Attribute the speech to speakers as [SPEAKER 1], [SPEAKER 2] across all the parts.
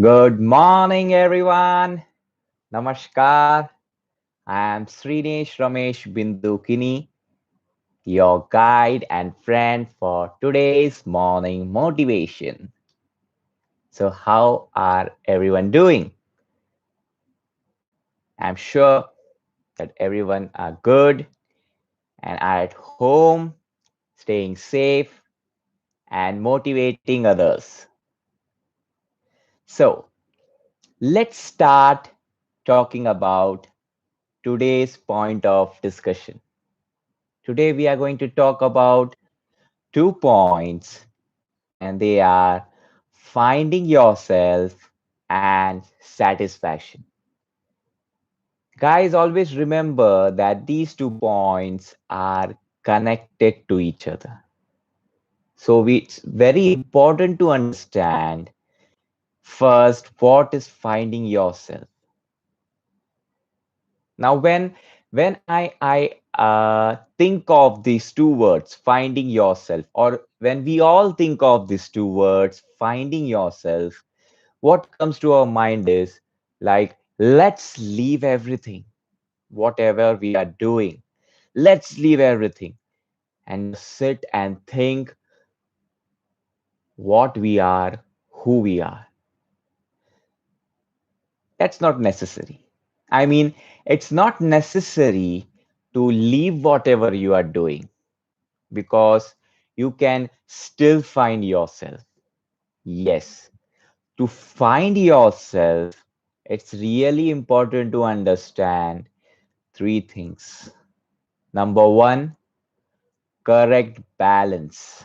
[SPEAKER 1] Good morning, everyone. Namaskar. I am Sreenesh Ramesh Bindu Kini, your guide and friend for today's morning motivation. So, how are everyone doing? I'm sure that everyone are good and are at home, staying safe and motivating others. So, let's start talking about today's point of discussion. Today, we are going to talk about 2 points, and they are finding yourself and satisfaction. Guys, always remember that these 2 points are connected to each other. So, it's very important to understand first what is finding yourself. Now, when I think of these two words, finding yourself, or when we all think of these two words, finding yourself, what comes to our mind is like, let's leave everything, whatever we are doing. Let's leave everything and just sit and think what we are, who we are. That's not necessary. I mean, it's not necessary to leave whatever you are doing because you can still find yourself. Yes, to find yourself, it's really important to understand three things. Number one, correct balance.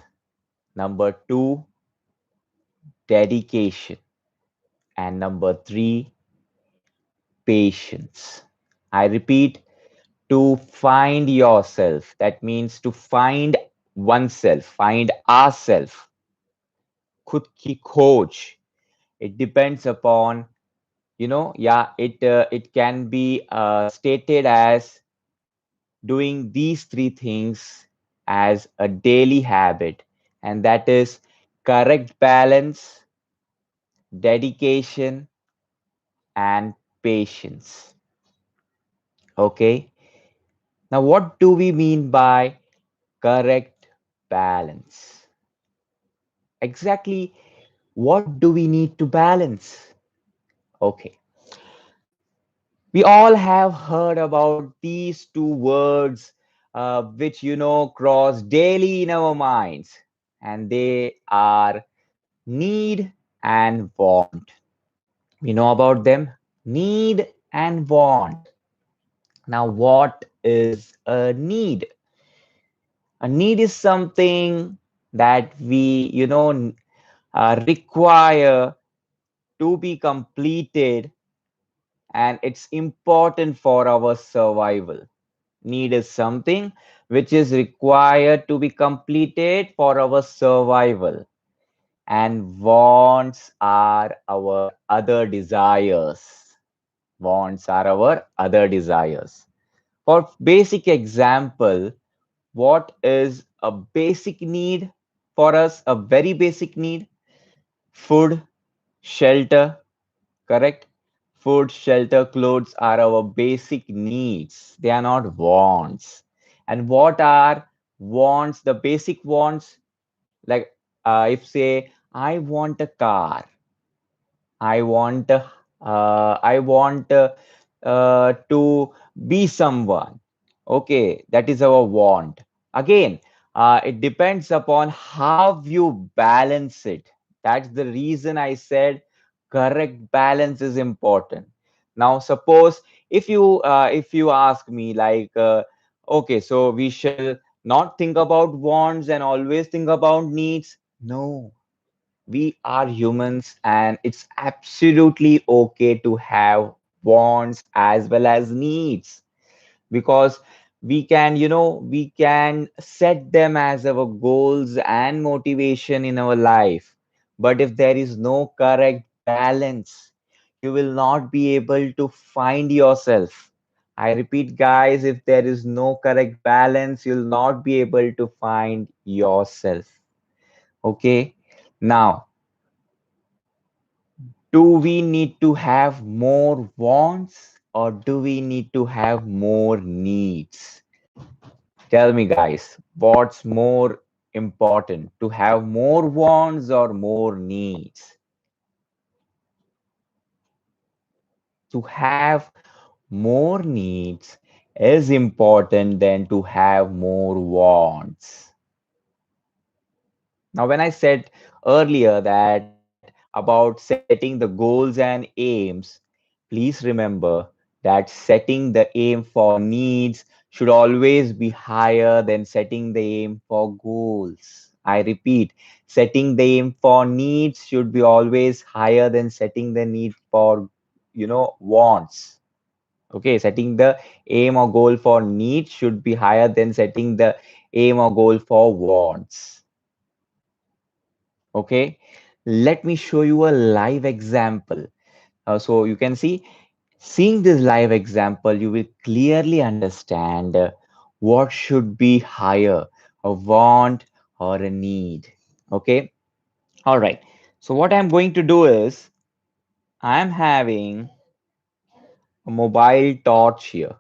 [SPEAKER 1] Number two, dedication. And number three, patience. I repeat, to find yourself. That means to find oneself, find ourselves. खुद की खोज. It depends upon, it can be stated as doing these three things as a daily habit, and that is correct balance, dedication, and patience. Okay, now what do we mean by correct balance? Exactly, what do we need to balance? Okay, we all have heard about these two words, which cross daily in our minds, and they are need and want. We know about them, need and want. Now, what is a need? A need is something that we require to be completed, and it's important for our survival. Need is something which is required to be completed for our survival, and wants are our other desires. Wants are our other desires. For basic example, what is a basic need for us? A very basic need: food, shelter, correct? Food, shelter, clothes are our basic needs. They are not wants. And what are wants? The basic wants, like if say, I want a car, I want to be someone. Okay, that is our want. Again, it depends upon how you balance it. That's the reason I said correct balance is important. Now, suppose if you ask me like, okay, so we shall not think about wants and always think about needs. No, we are humans and it's absolutely okay to have wants as well as needs, because we can set them as our goals and motivation in our life. But if there is no correct balance, you will not be able to find yourself. I repeat, guys, if there is no correct balance, you'll not be able to find yourself. Okay, now Do we need to have more wants or do we need to have more needs? Tell me, guys, what's more important, to have more wants or more needs? To have more needs is important than to have more wants. Now, when I said earlier that about setting the goals and aims, please remember that setting the aim for needs should always be higher than setting the aim for goals. I repeat, setting the aim for needs should be always higher than setting the need for, wants. Okay, setting the aim or goal for needs should be higher than setting the aim or goal for wants. Okay, let me show you a live example. So you can see, seeing this live example, you will clearly understand what should be higher, a want or a need. Okay, all right. So what I'm going to do is, I'm having a mobile torch here.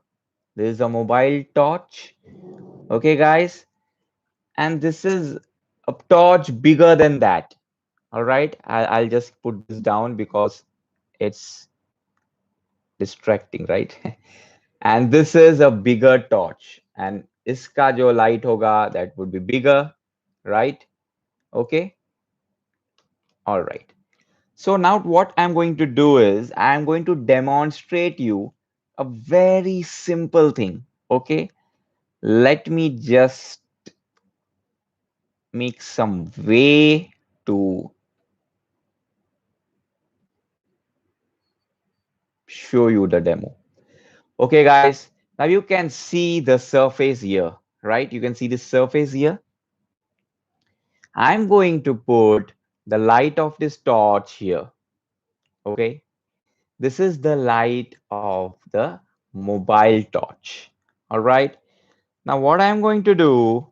[SPEAKER 1] This is a mobile torch. Okay, guys, and this is a torch bigger than that. All right, I'll just put this down because it's distracting, right? And this is a bigger torch, and iska jo light hoga, that would be bigger, right? Okay, all right. So now what I'm going to do is, I'm going to demonstrate you a very simple thing. Okay, let me just make some way to show you the demo. Okay, guys, now you can see the surface here, right? You can see the surface here. I'm going to put the light of this torch here. Okay, this is the light of the mobile torch. All right, now what I'm going to do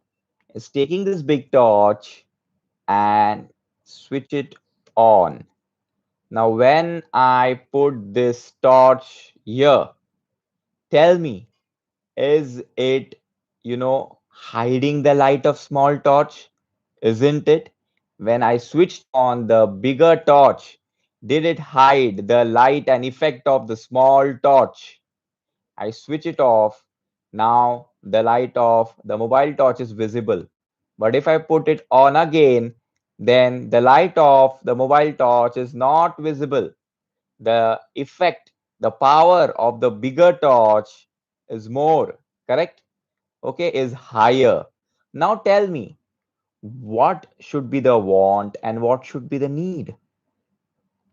[SPEAKER 1] is taking this big torch and switch it on. Now, when I put this torch here, tell me, is it, hiding the light of small torch? Isn't it? When I switched on the bigger torch, did it hide the light and effect of the small torch? I switch it off. Now the light of the mobile torch is visible. But if I put it on again, then the light of the mobile torch is not visible. The effect, the power of the bigger torch is more, correct? Okay, is higher. Now tell me, what should be the want and what should be the need?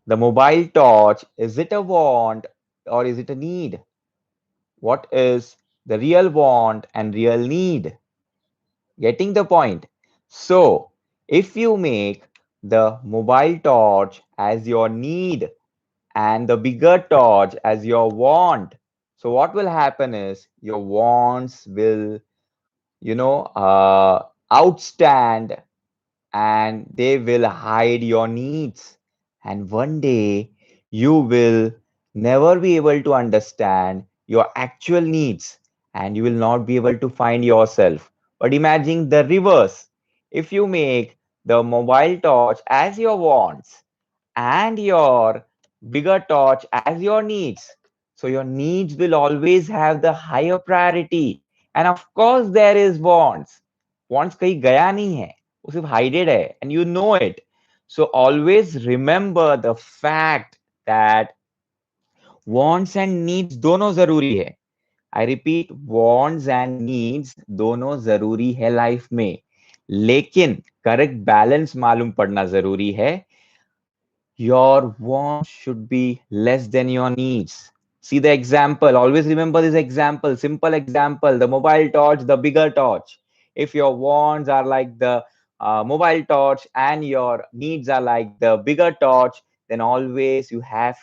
[SPEAKER 1] The mobile torch, is it a want or is it a need? What is the real want and real need? Getting the point? So, if you make the mobile torch as your need and the bigger torch as your want, so what will happen is your wants will, outstand, and they will hide your needs. And one day you will never be able to understand your actual needs and you will not be able to find yourself. But imagine the reverse. If you make the mobile torch as your wants and your bigger torch as your needs, so your needs will always have the higher priority. And of course, there is wants. Wants कहीं गया नहीं है, वो सिर्फ hided है, and you know it. So always remember the fact that wants and needs दोनों जरूरी है. I repeat, wants and needs दोनों जरूरी है लाइफ में, लेकिन करेक्ट बैलेंस मालूम पड़ना जरूरी है. Your wants should be less than your needs. See the example. Always remember this example. Simple example. The mobile torch, the bigger torch. If your wants are like the mobile torch and your needs are like the bigger torch, then always you have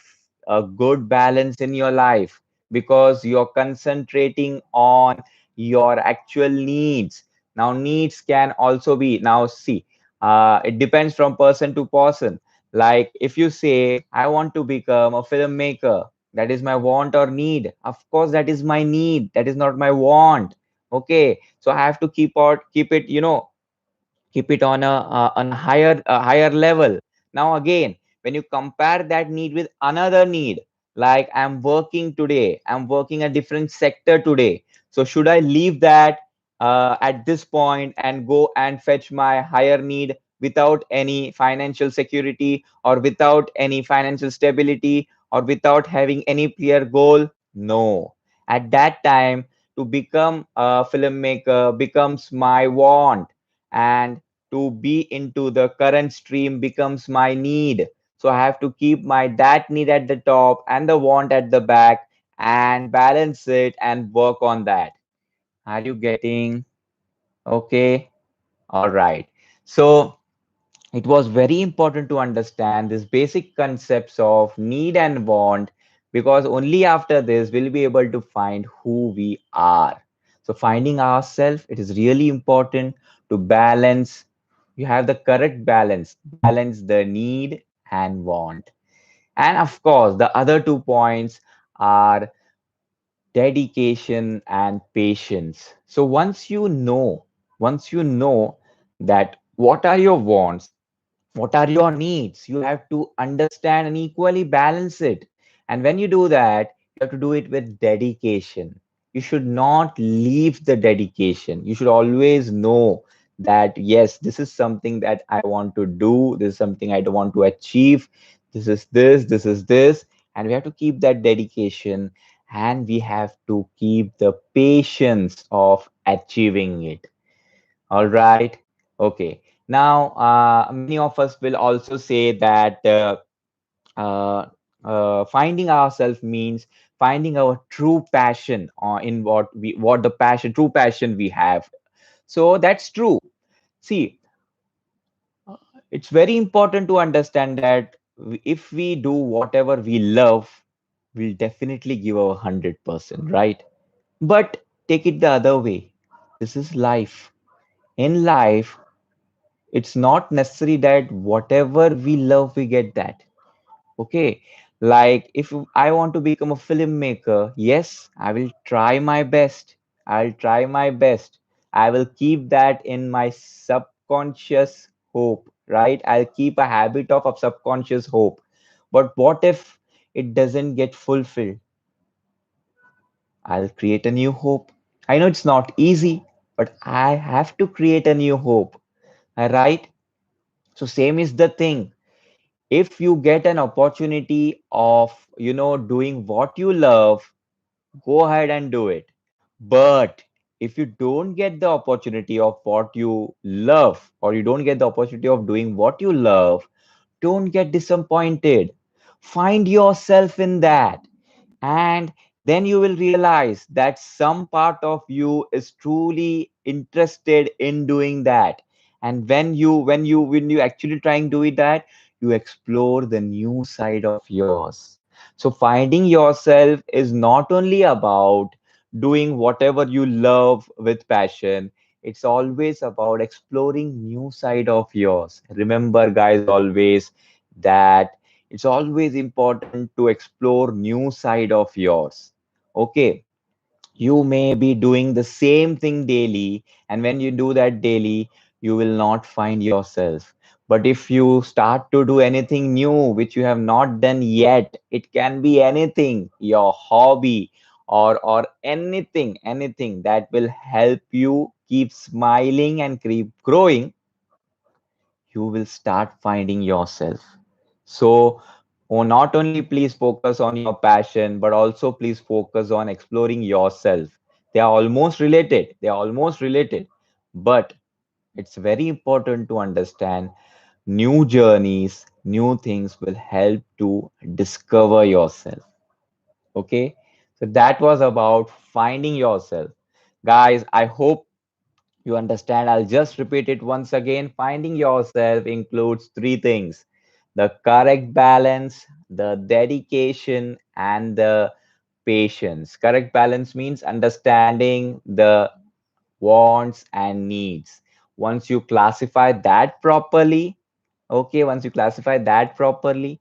[SPEAKER 1] a good balance in your life because you're concentrating on your actual needs. Now, needs can also be, now see, it depends from person to person. Like if you say, I want to become a filmmaker, that is my want or need. Of course, that is my need. That is not my want. Okay. So I have to keep it, keep it on a higher level. Now again, when you compare that need with another need, like I'm working a different sector today, so should I leave that at this point and go and fetch my higher need without any financial security, or without any financial stability, or without having any clear goal? No. At that time, to become a filmmaker becomes my want, and to be into the current stream becomes my need. So I have to keep my that need at the top and the want at the back, and balance it and work on that. Are you getting? Okay. All right. So it was very important to understand these basic concepts of need and want, because only after this we'll be able to find who we are. So finding ourselves, it is really important to balance. You have the correct balance the need and want. And of course, the other 2 points are dedication and patience. So once you know that what are your wants, what are your needs, you have to understand and equally balance it. And when you do that, you have to do it with dedication. You should not leave the dedication. You should always know that yes, this is something that I want to do, this is something I want to achieve, this is this, and we have to keep that dedication, and we have to keep the patience of achieving it. All right. Okay. Now, many of us will also say that uh, finding ourselves means finding our true passion, in what the true passion we have. So that's true. See, uh, it's very important to understand that if we do whatever we love, we'll definitely give our 100%, right? But take it the other way. This is life. In life, it's not necessary that whatever we love we get that. Okay, like if I want to become a filmmaker, yes, I will try my best. I'll try my best. I will keep that in my subconscious hope, right? I'll keep a habit of subconscious hope. But what if it doesn't get fulfilled? I'll create a new hope. I know it's not easy, but I have to create a new hope. All right. So same is the thing. If you get an opportunity of doing what you love, go ahead and do it. But if you don't get the opportunity of what you love, or you don't get the opportunity of doing what you love, don't get disappointed. Find yourself in that, and then you will realize that some part of you is truly interested in doing that. And when you actually trying to do that, you explore the new side of yours. So finding yourself is not only about doing whatever you love with passion, it's always about exploring new side of yours. Remember guys, always that it's always important to explore new side of yours. Okay, you may be doing the same thing daily, and when you do that daily, you will not find yourself. But if you start to do anything new which you have not done yet, it can be anything, your hobby, or anything that will help you keep smiling and keep growing, you will start finding yourself. So, not only please focus on your passion, but also please focus on exploring yourself. They are almost related. They are almost related. But it's very important to understand new journeys, new things will help to discover yourself. Okay. So that was about finding yourself. Guys, I hope you understand. I'll just repeat it once again. Finding yourself includes three things: the correct balance, the dedication, and the patience. Correct balance means understanding the wants and needs. Once you classify that properly, Okay, once you classify that properly,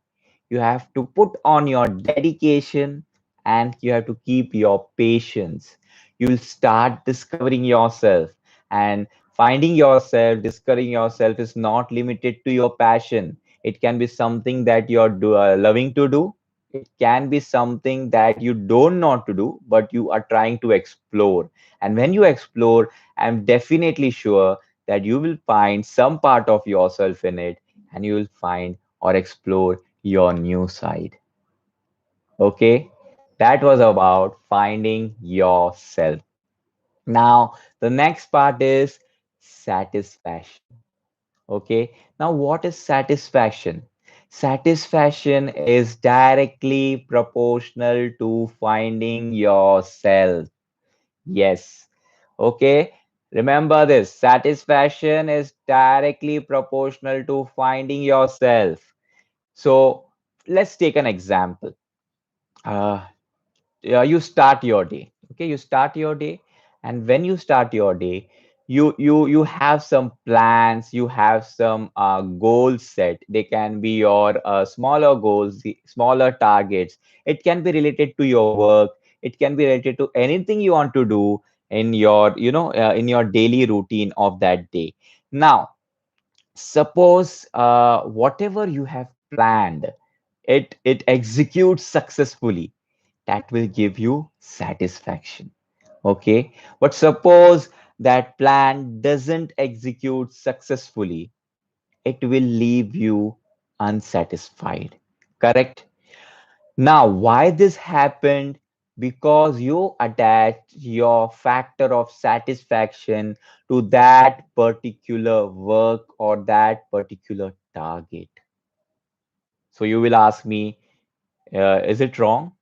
[SPEAKER 1] you have to put on your dedication and you have to keep your patience. You'll start discovering yourself, and finding yourself, discovering yourself is not limited to your passion. It can be something that loving to do. It can be something that you don't know to do, but you are trying to explore. And when you explore, I'm definitely sure that you will find some part of yourself in it, and you will find or explore your new side. Okay, that was about finding yourself. Now, the next part is satisfaction. Okay, now what is satisfaction? Satisfaction is directly proportional to finding yourself. Yes. Okay. Remember this, satisfaction is directly proportional to finding yourself. So let's take an example. Uh, you start your day. Okay, you start your day, and when you start your day, you have some plans, you have some goals set. They can be your smaller goals, the smaller targets. It can be related to your work. It can be related to anything you want to do in your in your daily routine of that day. Now, suppose whatever you have planned, it executes successfully, that will give you satisfaction. Okay, but suppose that plan doesn't execute successfully, it will leave you unsatisfied. Correct? Now, why this happened? Because you attach your factor of satisfaction to that particular work or that particular target. So you will ask me, is it wrong?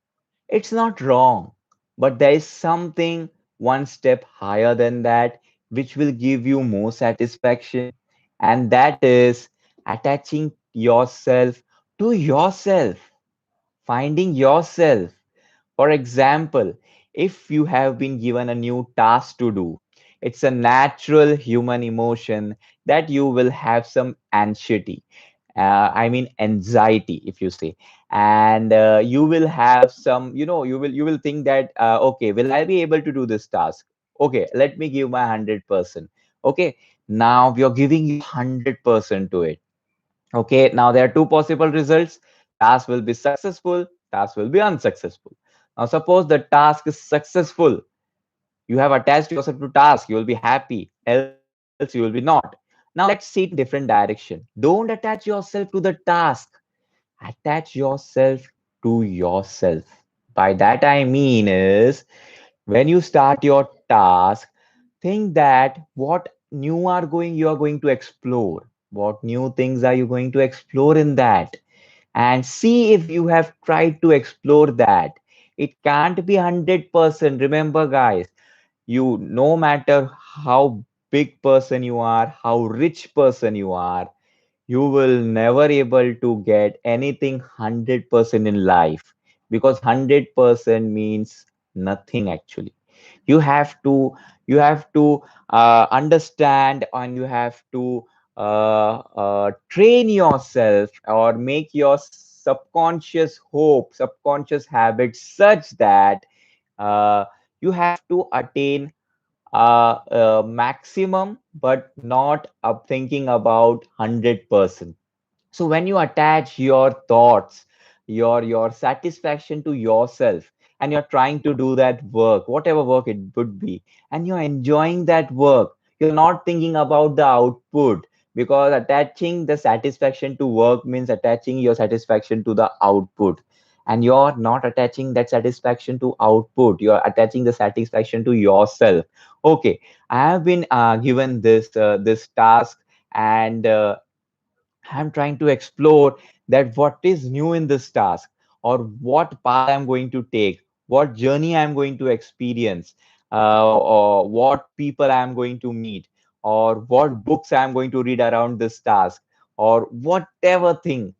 [SPEAKER 1] It's not wrong, but there is something one step higher than that which will give you more satisfaction, and that is attaching yourself to yourself, finding yourself. For example, if you have been given a new task to do, it's a natural human emotion that you will have some anxiety, I mean anxiety, if you say, and you will have some, you will think that okay, will I be able to do this task? Okay, let me give my 100%. Okay, now you're giving you 100% to it. Okay, now there are two possible results. Task will be successful, task will be unsuccessful. Now suppose the task is successful, you have attached yourself to task, you will be happy, else you will be not. Now let's see it in different direction. Don't attach yourself to the task, attach yourself to yourself. By that I mean is, when you start your task, think that what new are going you are going to explore, what new things are you going to explore in that, and see if you have tried to explore that. It can't be 100%. Remember guys, you, no matter how big person you are, how rich person you are, you will never able to get anything 100% in life, because 100% means nothing actually. You have to, understand, and you have to train yourself or make your subconscious hope, subconscious habits such that uh, you have to attain maximum, but not up thinking about 100%. So when you attach your thoughts, your satisfaction to yourself, and you're trying to do that work, whatever work it would be, and you're enjoying that work, you're not thinking about the output, because attaching the satisfaction to work means attaching your satisfaction to the output, and you're not attaching that satisfaction to output, you're attaching the satisfaction to yourself. Okay, I have been given this task, and I'm trying to explore that what is new in this task, or what path I'm going to take, what journey I'm going to experience, or what people I'm going to meet, or what books I'm going to read around this task, or whatever thing.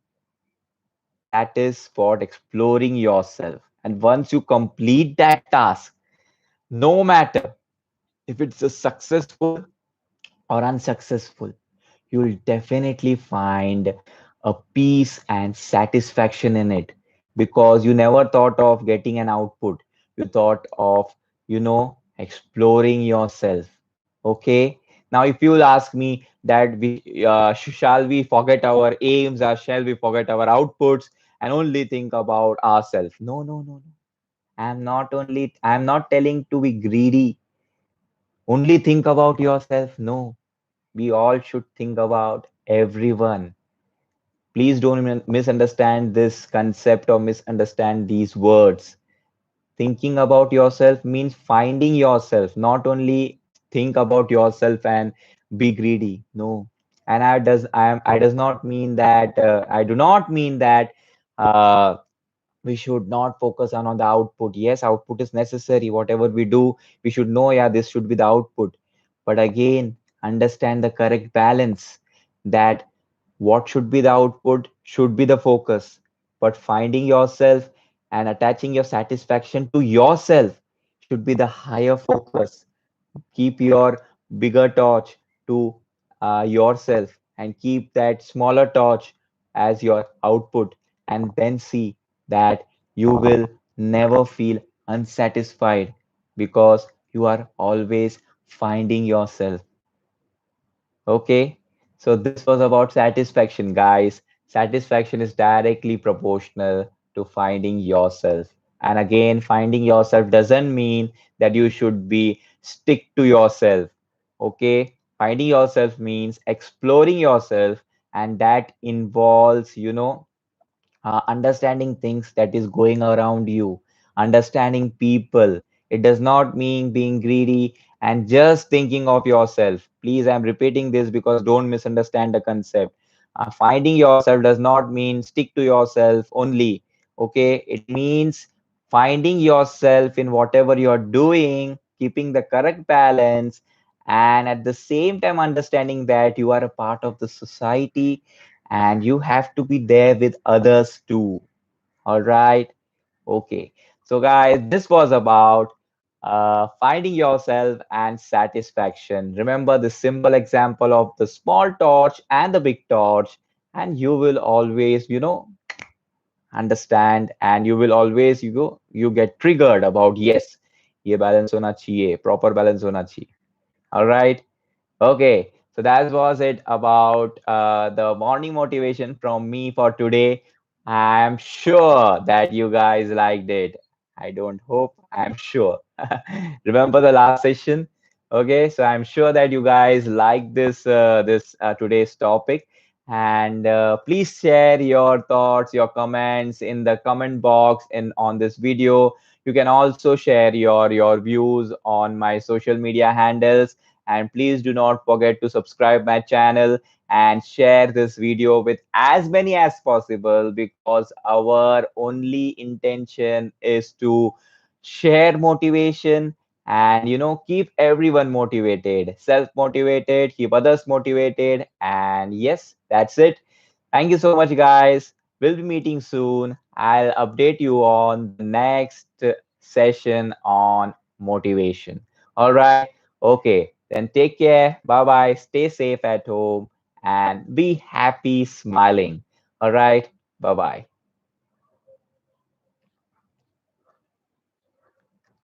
[SPEAKER 1] That is for exploring yourself. And once you complete that task, no matter if it's a successful or unsuccessful, you'll definitely find a peace and satisfaction in it because you never thought of getting an output. You thought of, exploring yourself. Okay. Now, if you'll ask me that shall we forget our aims or shall we forget our outputs and only think about ourselves? No, no, no, no. I'm not telling to be greedy. Only think about yourself. No, we all should think about everyone. Please don't misunderstand this concept or misunderstand these words. Thinking about yourself means finding yourself, not only think about yourself and be greedy. No. And I does not mean that I do not mean that uh, we should not focus on the output. Yes, output is necessary. Whatever we do, we should know, yeah, this should be the output. But again, understand the correct balance that what should be the output should be the focus. But finding yourself and attaching your satisfaction to yourself should be the higher focus. Keep your bigger torch to yourself and keep that smaller torch as your output, and then see that you will never feel unsatisfied because you are always finding yourself. Okay, so this was about satisfaction, guys. Satisfaction is directly proportional to finding yourself. And again, finding yourself doesn't mean that you should be stick to yourself. Okay, finding yourself means exploring yourself, and that involves, understanding things that is going around you, understanding people. It does not mean being greedy and just thinking of yourself. Please, I'm repeating this because don't misunderstand the concept. Finding yourself does not mean stick to yourself only. Okay, it means finding yourself in whatever you're doing, keeping the correct balance, and at the same time understanding that you are a part of the society and you have to be there with others too. All right. Okay. So, guys, this was about finding yourself and satisfaction. Remember the simple example of the small torch and the big torch, and you will always, understand, and you will always, you get triggered about yes, ये balance होना चाहिए, proper balance होना चाहिए. All right. Okay, so that was it about the morning motivation from me for today. I'm sure that you guys liked it. I don't hope, I'm sure. Remember the last session? Okay, so I'm sure that you guys like this today's topic. And please share your thoughts, your comments in the comment box in on this video. You can also share your views on my social media handles, and please do not forget to subscribe my channel and share this video with as many as possible, because our only intention is to share motivation and keep everyone motivated, self motivated, keep others motivated. And yes, that's it. Thank you so much, guys. We'll be meeting soon. I'll update you on the next session on motivation. All right. Okay. Then take care. Bye bye. Stay safe at home and be happy smiling. All right. Bye bye.